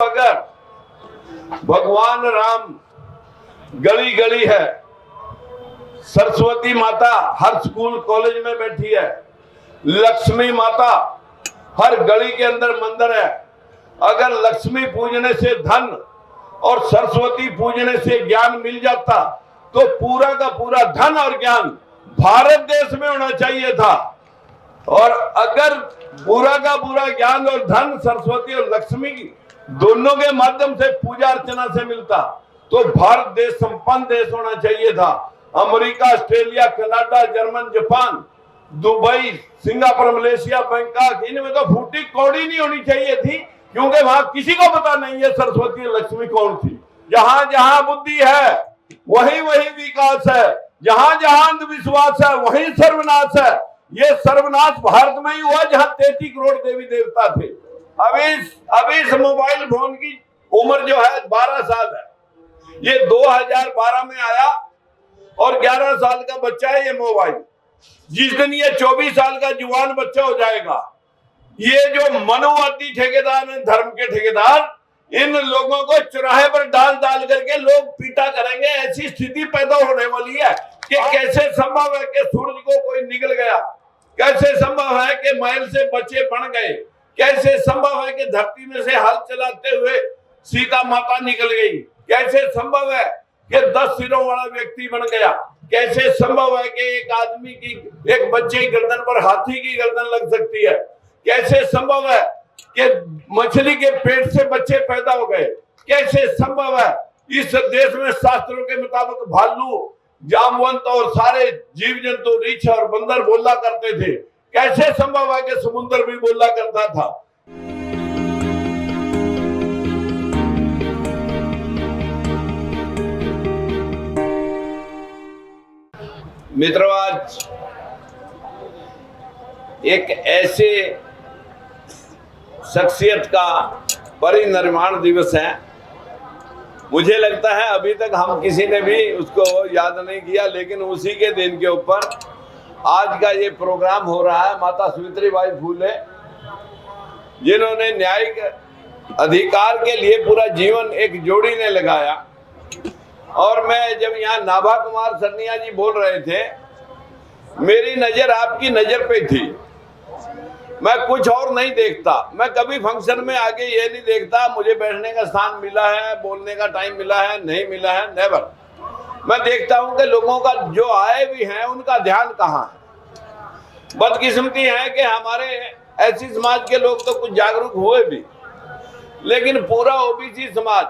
अगर भगवान राम गली गली है, सरस्वती माता हर स्कूल कॉलेज में बैठी है, लक्ष्मी माता हर गली के अंदर मंदिर है। अगर लक्ष्मी पूजने से धन और सरस्वती पूजने से ज्ञान मिल जाता तो पूरा का पूरा धन और ज्ञान भारत देश में होना चाहिए था। और अगर पूरा का पूरा ज्ञान और धन सरस्वती और लक्ष्मी दोनों के माध्यम से पूजा अर्चना से मिलता तो भारत देश संपन्न देश होना चाहिए था। America, Australia, Canada, German, Japan, Dubai, Singapore, Malaysia, Bangkok, इनमें तो फूटी कौड़ी नहीं होनी चाहिए थी, क्योंकि वहां किसी को पता नहीं है सरस्वती और लक्ष्मी कौन थी। जहां जहां बुद्धि है वही वही विकास है, जहां जहां अंधविश्वास है वही सर्वनाश है। ये सर्वनाश भारत में ही हुआ जहां 33 करोड़ देवी देवता थे। अभी इस मोबाइल फोन की उम्र जो है 12 साल है। ये 2012 में आया और 11 साल का बच्चा है ये मोबाइल। जिस दिन ये 24 साल का जुआन बच्चा हो जाएगा, ये जो मनोवादी ठेकेदार हैं, धर्म के ठेकेदार, इन लोगों को चौराहे पर डाल डाल करके लोग पीटा करेंगे। ऐसी स्थिति पैदा होने वाली है कि कैसे संभव है कि सूरज को कोई निगल गया, कैसे संभव है कि महल से बच्चे बन गए, कैसे संभव है कि धरती में से हल चलाते हुए सीता माता निकल गई, कैसे संभव है कि 10 सिरों वाला व्यक्ति बन गया, कैसे संभव है कि एक आदमी की, एक बच्चे की गर्दन पर हाथी की गर्दन लग सकती है, कैसे संभव है कि मछली के पेट से बच्चे पैदा हो गए, कैसे संभव है। इस देश में शास्त्रों के मुताबिक भालू, जामवंत और सारे जीव जंतु, रीछ और बंदर बोला करते थे। कैसे संभव है कि समुद्र भी बोला करता था। मित्रों, आज एक ऐसे शख्सियत का परिनिर्वाण दिवस है। मुझे लगता है अभी तक हम किसी ने भी उसको याद नहीं किया, लेकिन उसी के दिन के ऊपर आज का ये प्रोग्राम हो रहा है। माता सावित्रीबाई फुले, जिन्होंने न्यायिक अधिकार के लिए पूरा जीवन एक जोड़ी ने लगाया। और मैं जब यहाँ नाभा कुमार सरनिया जी बोल रहे थे, मेरी नजर आपकी नजर पे थी। मैं कुछ और नहीं देखता। मैं कभी फंक्शन में आगे ये नहीं देखता मुझे बैठने का स्थान मिला है, बोलने का टाइम मिला है, नहीं मिला है, नेवर। मैं देखता हूं कि लोगों का जो आए भी हैं उनका ध्यान कहाँ है। बदकिस्मती है कि हमारे ऐसी समाज के लोग तो कुछ जागरूक हुए भी, लेकिन पूरा ओबीसी समाज,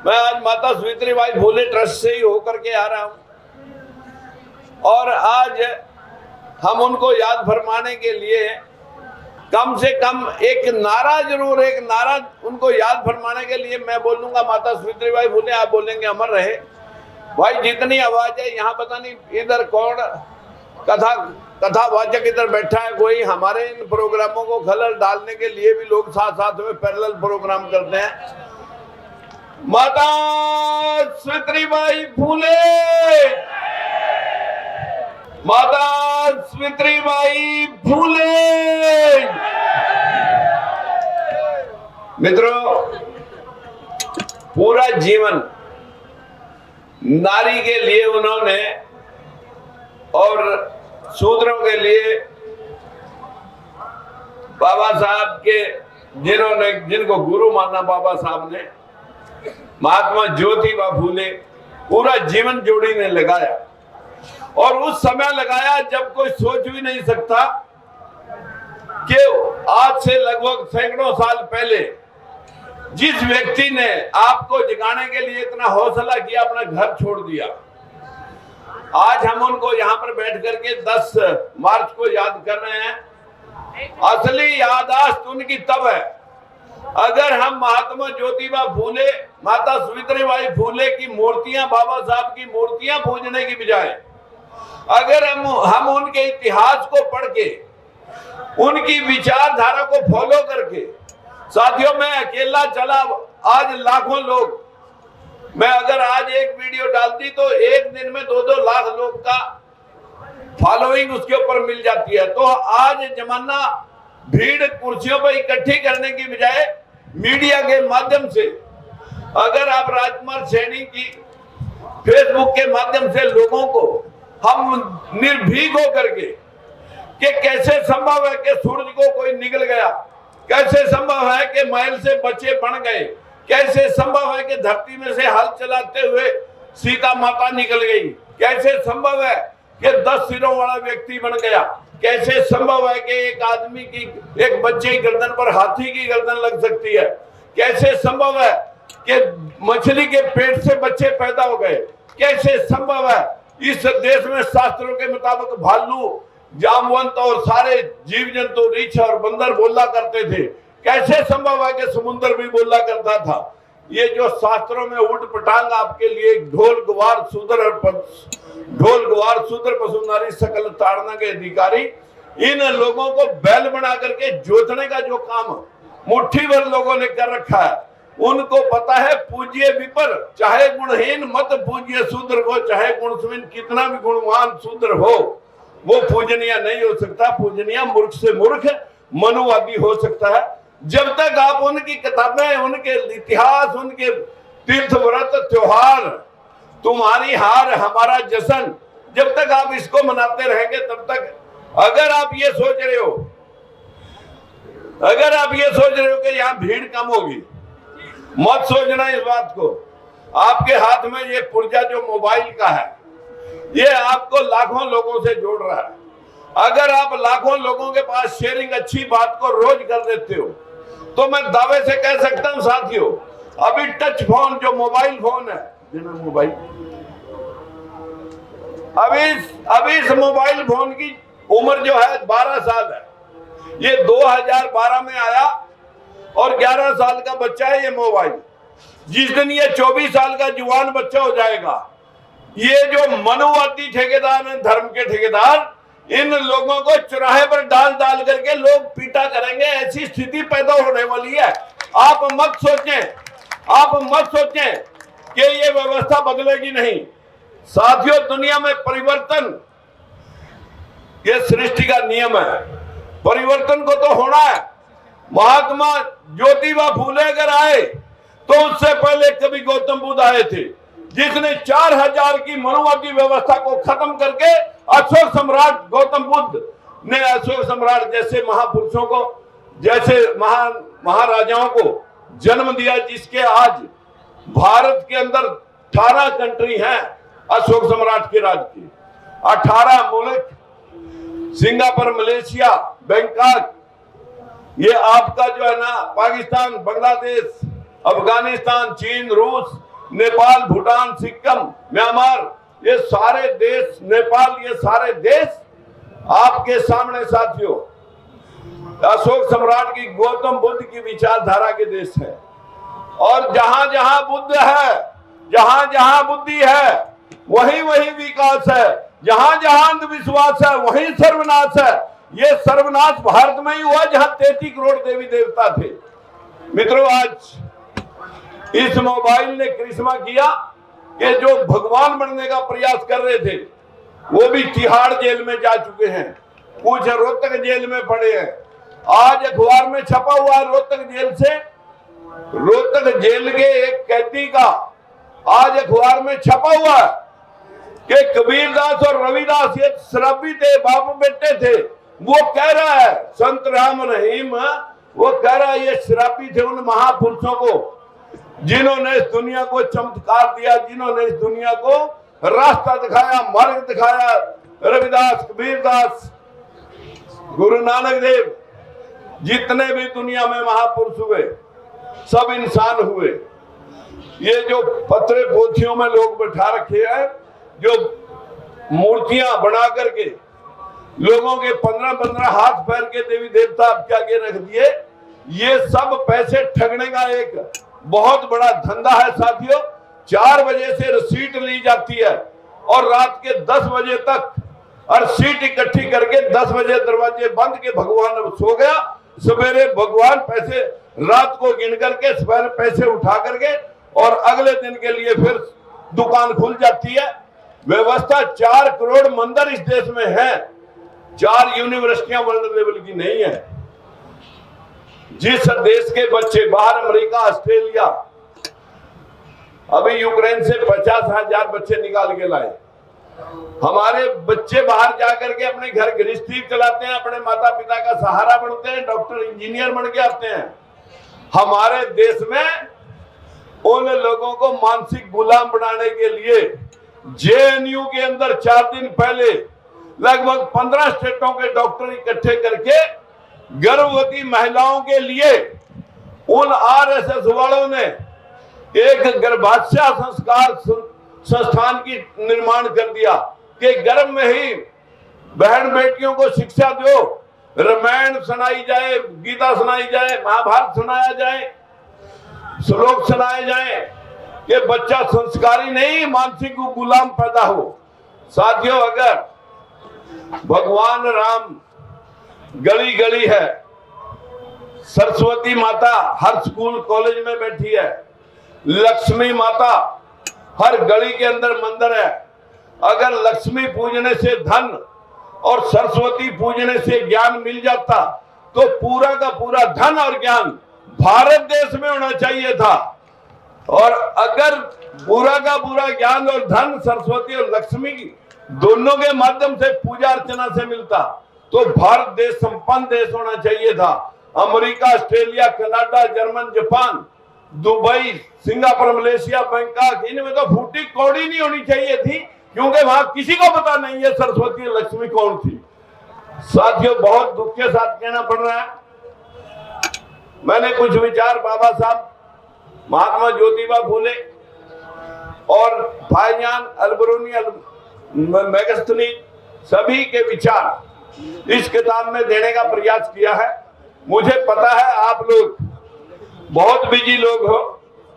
मैं आज माता सावित्रीबाई फुले ट्रस्ट से ही होकर के आ रहा हूं और आज हम उनको याद फरमाने के लिए कम से कम एक नारा जरूर, एक नारा उनको याद फरमाने के लिए मैं बोलूंगा माता सावित्रीबाई फुले, आप बोलेंगे अमर रहे। भाई जितनी आवाज है यहाँ, पता नहीं इधर कौन कथावाचक इधर बैठा है कोई, हमारे इन प्रोग्रामों को खलल डालने के लिए भी लोग साथ साथ में पैरेलल प्रोग्राम करते हैं। माता सावित्रीबाई फुले, माता सावित्रीबाई फुले। मित्रों, पूरा जीवन नारी के लिए उन्होंने और शूद्रों के लिए बाबा साहब के, जिनको गुरु माना बाबा साहब ने, महात्मा ज्योतिबा फुले, पूरा जीवन जोड़ी ने लगाया। और उस समय लगाया जब कोई सोच भी नहीं सकता कि आज से लगभग सैकड़ों साल पहले जिस व्यक्ति ने आपको जगाने के लिए इतना हौसला किया, अपना घर छोड़ दिया, आज हम उनको यहाँ पर बैठ करके 10 मार्च को याद कर रहे हैं। असली यादाश्त उनकी तब है अगर हम महात्मा ज्योतिबा फुले, माता सावित्रीबाई फुले की मूर्तियां, बाबा साहब की मूर्तियां पूजने की बजाय अगर हम उनके इतिहास को पढ़ के, उनकी विचारधारा को फॉलो करके, साथियों मैं अकेला चला, आज लाखों लोग, मैं अगर आज एक वीडियो डालती तो एक दिन में 2-2 लाख लोग का फॉलोइंग उसके ऊपर मिल जाती है। तो आज जमाना भीड़ कुर्सियों पर इकट्ठी करने की बजाय मीडिया के माध्यम से, अगर आप राजकुमार सैनी की फेसबुक के माध्यम से लोगों को हम निर्भीक होकर के कि कैसे संभव है कि सूरज को कोई निकल गया, कैसे संभव है कि महल से बच्चे बन गए, कैसे संभव है कि धरती में से हल चलाते हुए सीता माता निकल गई, कैसे संभव है कि 10 सिरों वाला व्यक्ति बन गया, कैसे संभव है कि एक आदमी की, एक बच्चे की गर्दन पर हाथी की गर्दन लग सकती है, कैसे संभव है कि मछली के पेट से बच्चे पैदा हो गए, कैसे संभव है इस देश में शास्त्रों के मुताबिक भालू, जामवंत और सारे जीव जंतु, रीछ और बंदर बोला करते थे, कैसे संभव है कि समुद्र भी बोला करता था। ये जो शास्त्रों में उठ पटांग आपके लिए ढोल गुवार शूद्र पशु नारी सकल ताड़ना के अधिकारी, इन लोगों को बैल बना करके जोतने का जो काम मुट्ठी भर लोगों ने कर रखा है, उनको पता है पूज्य विपर, चाहे गुणहीन मत पूज्य शूद्र को, चाहे गुणहीन कितना भी गुणवान शूद्र हो वो पूजनीय नहीं हो सकता। पूजनीय मूर्ख से मूर्ख मनुवादी हो सकता है। जब तक आप उनकी किताबें, उनके इतिहास, उनके तीर्थ व्रत त्योहार, तुम्हारी हार हमारा जश्न, जब तक आप इसको मनाते रहेंगे तब तक, अगर आप ये सोच रहे हो कि यहाँ भीड़ कम होगी, मत सोचना इस बात को। आपके हाथ में ये पुर्जा जो मोबाइल का है, ये आपको लाखों लोगों से जोड़ रहा है। अगर आप लाखों लोगों के पास शेयरिंग अच्छी बात को रोज कर देते हो तो मैं दावे से कह सकता हूं साथियों, अभी टच फोन जो मोबाइल फोन है, मोबाइल अभी इस मोबाइल फोन की उम्र जो है 12 साल है। ये 2012 में आया और 11 साल का बच्चा है ये मोबाइल। जिस दिन ये 24 साल का जवान बच्चा हो जाएगा, ये जो मनुवादी ठेकेदार हैं, धर्म के ठेकेदार, इन लोगों को चौराहे पर डाल करके लोग पीटा करेंगे। ऐसी स्थिति पैदा होने वाली है। आप मत सोचें कि ये व्यवस्था बदलेगी नहीं। साथियों, दुनिया में परिवर्तन ये सृष्टि का नियम है, परिवर्तन को तो होना है। महात्मा ज्योतिबा फूले अगर आए तो उससे पहले कभी गौतम बुद्ध आए थे, जिसने 4000 की मनुवादी व्यवस्था को खत्म करके अशोक सम्राट गौतम बुद्ध ने, अशोक सम्राट जैसे महापुरुषों को, जैसे महाराजाओं को जन्म दिया, जिसके आज भारत के अंदर 18 कंट्री हैं अशोक सम्राट के राज की। 18 मुल्क, सिंगापुर, मलेशिया, बैंकॉक, ये आपका जो है ना पाकिस्तान, बांग्लादेश, अफगानिस्तान, चीन, रूस, नेपाल, भूटान, सिक्किम, म्यांमार, ये सारे देश, नेपाल, ये सारे देश आपके सामने साथियों अशोक सम्राट की, गौतम बुद्ध की विचारधारा के देश है। और जहां जहां बुद्ध है, जहां जहां बुद्धि है, वहीं वहीं विकास है। जहां जहां अंधविश्वास है वहीं सर्वनाश है। ये सर्वनाश भारत में ही हुआ जहां 33 करोड़ देवी देवता थे। मित्रों, आज इस मोबाइल ने करिश्मा किया कि जो भगवान बनने का प्रयास कर रहे थे वो भी तिहाड़ जेल में जा चुके हैं, कुछ रोहतक जेल में पड़े हैं। आज अखबार में छपा हुआ है रोहतक जेल के एक कैदी का आज अखबार में छपा हुआ है कि कबीरदास और रविदास ये शराबी थे, बाप बेटे थे। वो कह रहा है, संत राम रहीम, वो कह रहा है ये शराबी थे उन महापुरुषों को जिन्होंने इस दुनिया को चमत्कार दिया, जिन्होंने इस दुनिया को रास्ता दिखाया, मार्ग दिखाया। रविदास, कबीरदास, गुरु नानक देव, जितने भी दुनिया में महापुरुष हुए सब इंसान हुए। ये जो पत्रे पोथियों में लोग बैठा रखे हैं, जो मूर्तियां बना करके लोगों के 15-15 हाथ पैर के देवी देवता आपके आगे रख दिए, ये सब पैसे ठगने का एक बहुत बड़ा धंधा है साथियों। 4 बजे से रसीद ली जाती है और रात के 10 बजे तक रसीद इकट्ठी करके 10 बजे दरवाजे बंद के भगवान सो गया। सवेरे भगवान पैसे रात को गिन करके सवेरे पैसे उठा करके और अगले दिन के लिए फिर दुकान खुल जाती है। व्यवस्था 4 करोड़ मंदिर इस देश में है, 4 यूनिवर्सिटियां वर्ल्ड लेवल की नहीं है। जिस देश के बच्चे बाहर अमेरिका, ऑस्ट्रेलिया, अभी यूक्रेन से 50,000 बच्चे निकाल के लाए। हमारे बच्चे बाहर जाकर के अपने घर गृहस्थी चलाते हैं, अपने माता पिता का सहारा बनते हैं, डॉक्टर इंजीनियर बन के आते हैं। हमारे देश में उन लोगों को मानसिक गुलाम बनाने के लिए जेएनयू के अंदर 4 दिन पहले लगभग 15 स्टेटों के डॉक्टर इकट्ठे करके गर्भवती महिलाओं के लिए उन आरएसएस वालों ने एक गर्भाशय संस्कार संस्थान की निर्माण कर दिया कि गर्भ में ही बहन बेटियों को शिक्षा दो, रामायण सुनाई जाए, गीता सुनाई जाए, महाभारत सुनाया जाए, श्लोक सुनाए जाए कि बच्चा संस्कारी नहीं मानसिक गुलाम पैदा हो। साथियों, अगर भगवान राम गली गली है, सरस्वती माता हर स्कूल कॉलेज में बैठी है, लक्ष्मी माता हर गली के अंदर मंदिर है। अगर लक्ष्मी पूजने से धन और सरस्वती पूजने से ज्ञान मिल जाता तो पूरा का पूरा धन और ज्ञान भारत देश में होना चाहिए था। और अगर पूरा का पूरा ज्ञान और धन सरस्वती और लक्ष्मी दोनों के माध्यम से पूजा अर्चना से मिलता तो भारत देश संपन्न देश होना चाहिए था। America, Australia, Canada, German, Japan, Dubai, Singapore, Malaysia, Bangkok, इनमें तो फूटी कौड़ी नहीं होनी चाहिए थी, क्योंकि वहां किसी को पता नहीं है सरस्वती और लक्ष्मी कौन थी। साथियों, बहुत दुख के साथ कहना पड़ रहा है, मैंने कुछ विचार बाबा साहब महात्मा ज्योतिबा फूले और भाईजान अलबरूनी मैगस्थनी सभी के विचार इस किताब में देने का प्रयास किया है। मुझे पता है आप लोग बहुत बिजी लोग हो,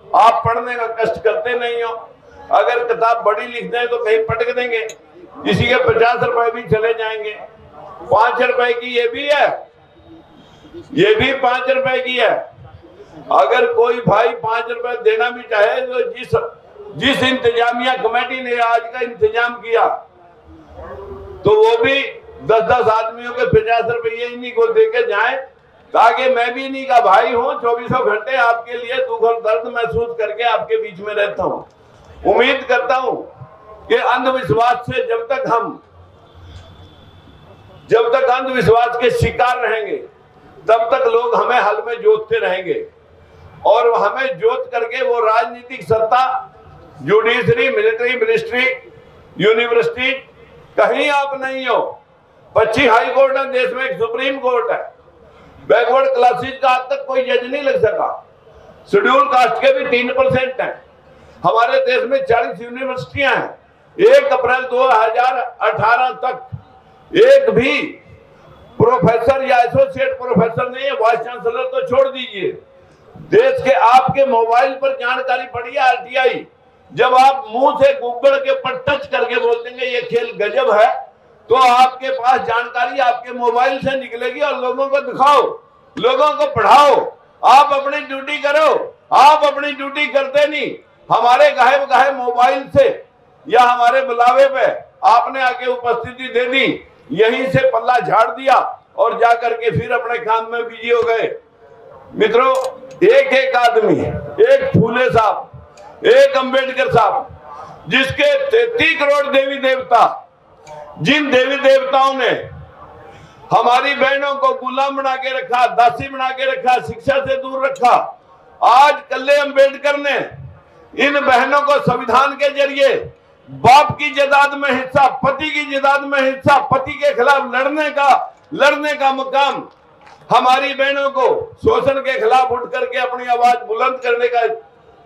आप पढ़ने का कष्ट करते नहीं हो। अगर किताब बड़ी लिख दें तो कहीं पटक देंगे, किसी के 50 रुपए भी चले जाएंगे। 5 रुपए की ये भी है, ये भी 5 रुपए की है। अगर कोई भाई 5 रुपए देना भी चाहे तो जिस इंतजामिया कमेटी ने आज का इंतजाम किया तो वो भी 10-10 आदमियों के 50 रुपये इन्हीं को देके जाए, ताकि मैं भी इन्हीं का भाई हूं, 24 घंटे आपके लिए दुख और दर्द महसूस करके आपके बीच में रहता हूं। उम्मीद करता हूं कि अंधविश्वास से जब तक अंधविश्वास के शिकार रहेंगे तब तक लोग हमें हल में जोतते रहेंगे, और हमें जोत करके वो राजनीतिक सत्ता, जुडिशरी, मिलिट्री, मिनिस्ट्री, यूनिवर्सिटी, कहीं आप नहीं हो। 25 हाई कोर्ट है देश में, एक सुप्रीम कोर्ट है। बैकवर्ड क्लासेस का आज तक कोई जज नहीं लग सका। शेड्यूल कास्ट के भी 3% हैं। हमारे देश में 40 यूनिवर्सिटियां हैं। 1 अप्रैल 2018 तक एक भी प्रोफेसर या एसोसिएट प्रोफेसर नहीं है, वाइस चांसलर तो छोड़ दीजिए। देश के आपके मोबाइल पर जानकारी पड़ी है आरटीआई, जब आप मुंह से गूगल के ऊपर टच करके बोल देंगे ये खेल गजब है, तो आपके पास जानकारी आपके मोबाइल से निकलेगी और लोगों को दिखाओ, लोगों को पढ़ाओ। आप अपनी ड्यूटी करो, आप अपनी ड्यूटी करते नहीं। हमारे गाहे मोबाइल से या हमारे बुलावे पे आपने आके उपस्थिति दे दी, यहीं से पल्ला झाड़ दिया और जाकर के फिर अपने काम में बिजी हो गए। मित्रों, एक आदमी, एक फूले साहब, एक अंबेडकर साहब, जिसके 33 करोड़ देवी देवता, जिन देवी देवताओं ने हमारी बहनों को गुलाम बना के रखा, दासी बना के रखा, शिक्षा से दूर रखा, आज कल्ले अंबेडकर ने इन बहनों को संविधान के जरिए बाप की जायदाद में हिस्सा, पति की जायदाद में हिस्सा, पति के खिलाफ लड़ने का मुकाम, हमारी बहनों को शोषण के खिलाफ उठ करके अपनी आवाज बुलंद करने का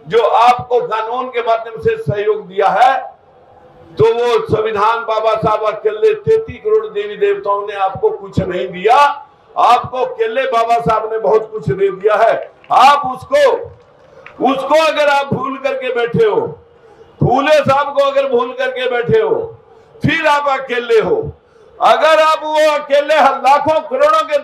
जो आपको कानून के माध्यम से सहयोग दिया है, तो वो संविधान बाबा साहब अकेले 33 करोड़ देवी देवताओं ने आपको कुछ नहीं दिया। आपको अकेले बाबा साहब ने बहुत कुछ दे दिया है। आप उसको अगर आप भूल करके बैठे हो, फूले साहब को अगर भूल करके बैठे हो, फिर आप अकेले हो। अगर आप वो अकेले लाखों करोड़ों के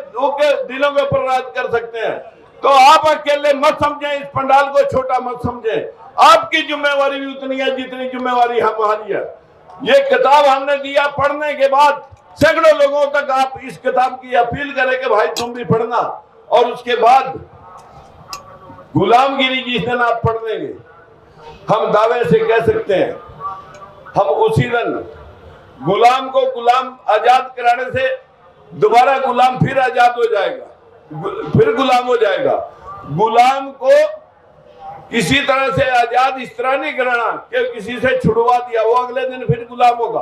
दिलों के ऊपर राज कर सकते हैं, तो आप अकेले मत समझें, इस पंडाल को छोटा मत समझें। आपकी जिम्मेवारी भी उतनी है जितनी जिम्मेवारी हमारी है। ये किताब हमने दिया, पढ़ने के बाद सैकड़ों लोगों तक आप इस किताब की अपील करें कि भाई तुम भी पढ़ना, और उसके बाद गुलामगिरी जिस दिन आप पढ़ लेंगे, हम दावे से कह सकते हैं हम उसी दिन गुलाम को गुलाम आजाद कराने से दोबारा गुलाम फिर आजाद हो जाएगा, फिर गुलाम हो जाएगा। गुलाम को किसी तरह से आजाद इस तरह नहीं कराना कि किसी से छुड़वा दिया वो अगले दिन फिर गुलाम होगा,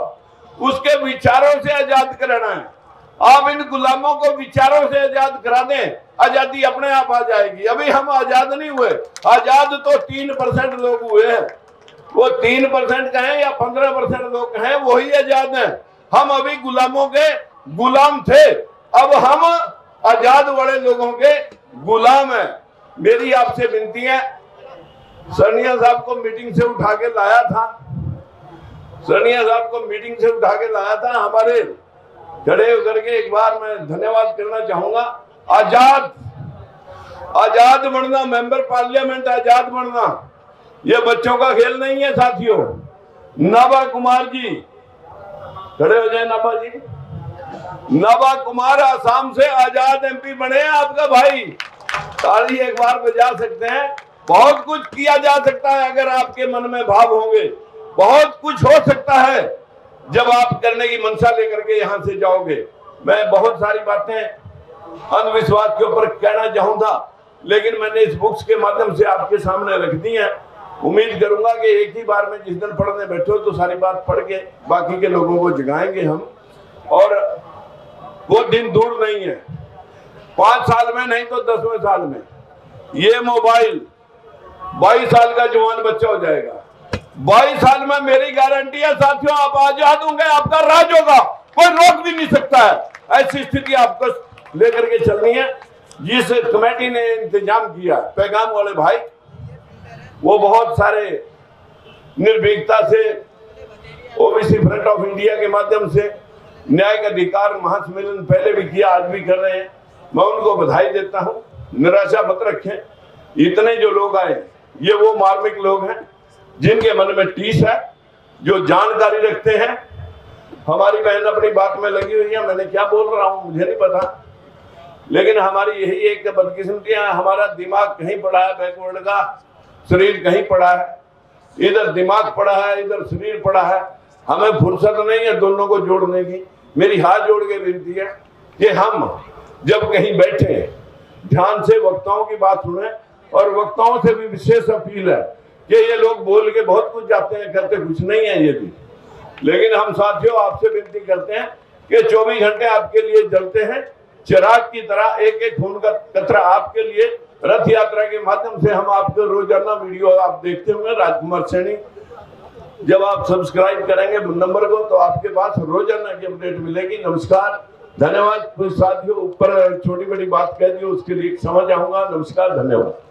उसके विचारों से आजाद कराना है। आप इन गुलामों को विचारों से आजाद करा दें, आजादी अपने आप आ जाएगी। अभी हम आजाद नहीं हुए, आजाद तो 3% लोग हुए हैं। वो 3% कहें या 15% लोग कहें, वही आजाद हैं। हम अभी गुलामों के गुलाम थे, अब हम आजाद वाले लोगों के गुलाम हैं। मेरी आपसे विनती है, सरनिया साहब को मीटिंग से उठा के लाया था, सरनिया साहब को मीटिंग से उठा के लाया था, हमारे खड़े होकर के एक बार मैं धन्यवाद करना चाहूंगा। आजाद आजाद बनना, मेंबर पार्लियामेंट आजाद बनना, ये बच्चों का खेल नहीं है साथियों। नाभा कुमार जी, खड़े हो जाए नाभा जी। नाभा कुमार आसाम से आजाद एमपी बने, आपका भाई, ताली एक बार बजा सकते हैं। बहुत कुछ किया जा सकता है अगर आपके मन में भाव होंगे, बहुत कुछ हो सकता है जब आप करने की मंशा लेकर के यहां से जाओगे। मैं बहुत सारी बातें अंधविश्वास के ऊपर कहना चाहूंगा, लेकिन मैंने इस बुक्स के माध्यम से आपके सामने रख दी है। उम्मीद करूंगा कि एक ही बार में जिस दिन पढ़ने बैठो तो सारी बात पढ़ के बाकी के लोगों को जगाएंगे हम, और वो दिन दूर नहीं है। 5 साल में नहीं तो 10वें साल में ये मोबाइल 22 साल का जवान बच्चा हो जाएगा। 22 साल में मेरी गारंटी है साथियों, आप आजाद होंगे, आपका राज होगा, कोई रोक भी नहीं सकता है। ऐसी स्थिति आपको लेकर के चलनी है। जिस कमेटी ने इंतजाम किया, पैगाम वाले भाई, वो बहुत सारे निर्भीकता से ओबीसी फ्रंट ऑफ इंडिया के माध्यम से न्यायिक अधिकार महासम्मेलन पहले भी किया, आज भी कर रहे हैं। मैं उनको बधाई देता हूं। निराशा मत रखें, इतने जो लोग आए ये वो मार्मिक लोग हैं जिनके मन में टीस है, जो जानकारी रखते हैं। हमारी बहन अपनी बात में लगी हुई है, मैंने क्या बोल रहा हूं मुझे नहीं पता, लेकिन हमारी यही एक बदकिस्मती है, हमारा दिमाग कहीं पड़ा है बैकवर्ड का, शरीर कहीं पड़ा है। इधर दिमाग पड़ा है, इधर शरीर पड़ा है। हमें फुर्सत नहीं है दोनों को जोड़ने की। मेरी हाथ जोड़ के विनती है कि हम जब कहीं बैठे ध्यान से वक्ताओं की बात सुने, और वक्ताओं से भी विशेष अपील है कि ये लोग बोल के बहुत कुछ जाते हैं, करते कुछ नहीं है ये भी। लेकिन हम साथियों आपसे विनती करते हैं कि 24 घंटे आपके लिए जलते हैं चिराग की तरह, एक एक खून का कतरा आपके लिए। रथ यात्रा के माध्यम से हम आपको रोजाना वीडियो आप देखते होंगे, राजकुमार सैनी, जब आप सब्सक्राइब करेंगे नंबर को तो आपके पास रोजाना की अपडेट मिलेगी। नमस्कार, धन्यवाद। कुछ साथियों ऊपर छोटी बड़ी बात कह दी, उसके लिए समझ आऊंगा। नमस्कार, धन्यवाद।